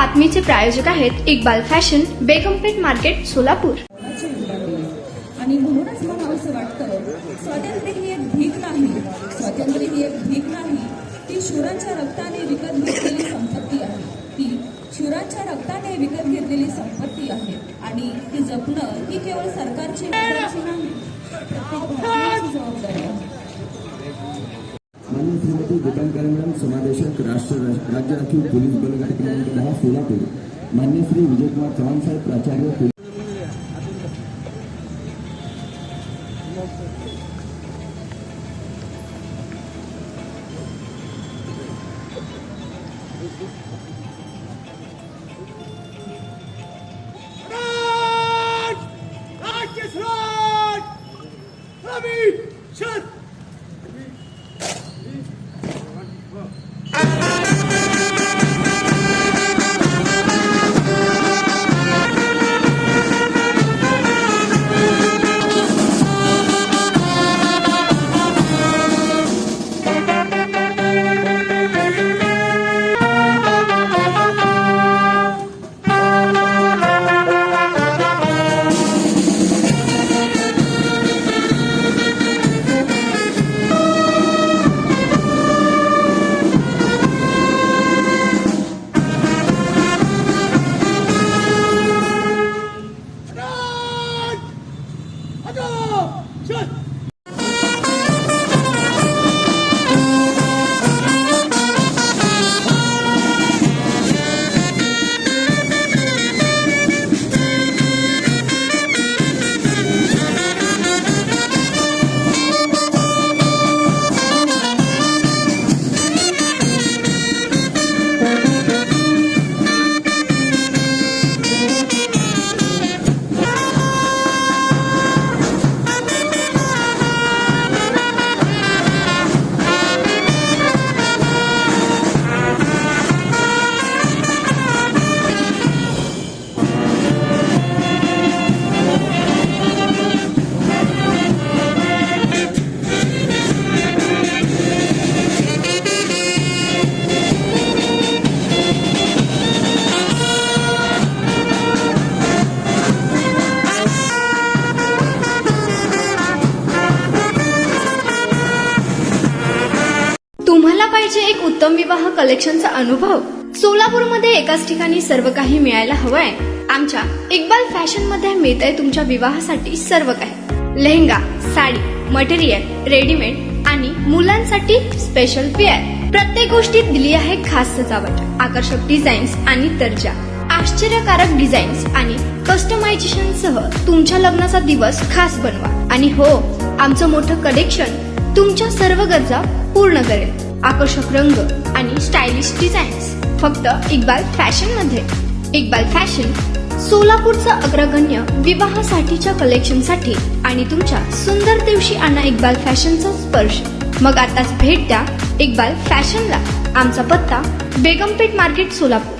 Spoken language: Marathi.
बातमीचे प्रायोजक आहेत इक्बाल फॅशन, बेगमपेठ मार्केट, सोलापूर। आणि म्हणूनच मला असं वाटतं, स्वातंत्र्य ही एक भीक नाही, स्वातंत्र्य ही एक भीक नाही, ती शूरांच्या रक्ताने विकत घेतलेली संपत्ती आहे, ती शूरांच्या रक्ताने विकत घेतलेली संपत्ती आहे आणि ती जपणं ही केवळ सरकारची नाही, प्रत्येक भारतीयाची जबाबदारी आहे। माननीय श्रीमती दीपांकर मॅडम, समादेशक राज्य राखीव पोलीस बल गट क्रमांक 10 सोलापूर, माननीय श्री विजयकुमार चव्हाण साहेब, प्राचार्य तुम्हाला पाहिजे एक उत्तम विवाह कलेक्शनचा अनुभव? सोलापूरमध्ये एकाच ठिकाणी सर्व काही मिळायला हवंय? आमच्या इक्बाल फॅशन मध्ये मिळतंय तुमच्या विवाहासाठी सर्व काही। लेहंगा, साडी, मटेरियल, रेडीमेड आणि मुलांसाठी स्पेशल वेअर। प्रत्येक गोष्टीत दिली आहे खास सजावट, आकर्षक डिझाईन्स आणि दर्जा, आश्चर्यकारक डिझाईन्स आणि कस्टमायझेशन सह तुमच्या लग्नाचा दिवस खास बनवा। आणि हो, आमचं मोठं कलेक्शन तुमच्या सर्व गरजा पूर्ण करेल। आकर्षक रंग आणि स्टायलिश डिझाईन्स फक्त इक्बाल फॅशन मध्ये। इक्बाल फॅशन सोलापूरचा अग्रगण्य विवाहासाठीच्या कलेक्शनसाठी आणि तुमच्या सुंदर दिवशी आणा इक्बाल फॅशनचा स्पर्श। मग आताच भेट द्या इक्बाल फॅशनला। आमचा पत्ता बेगमपेठ मार्केट, सोलापूर।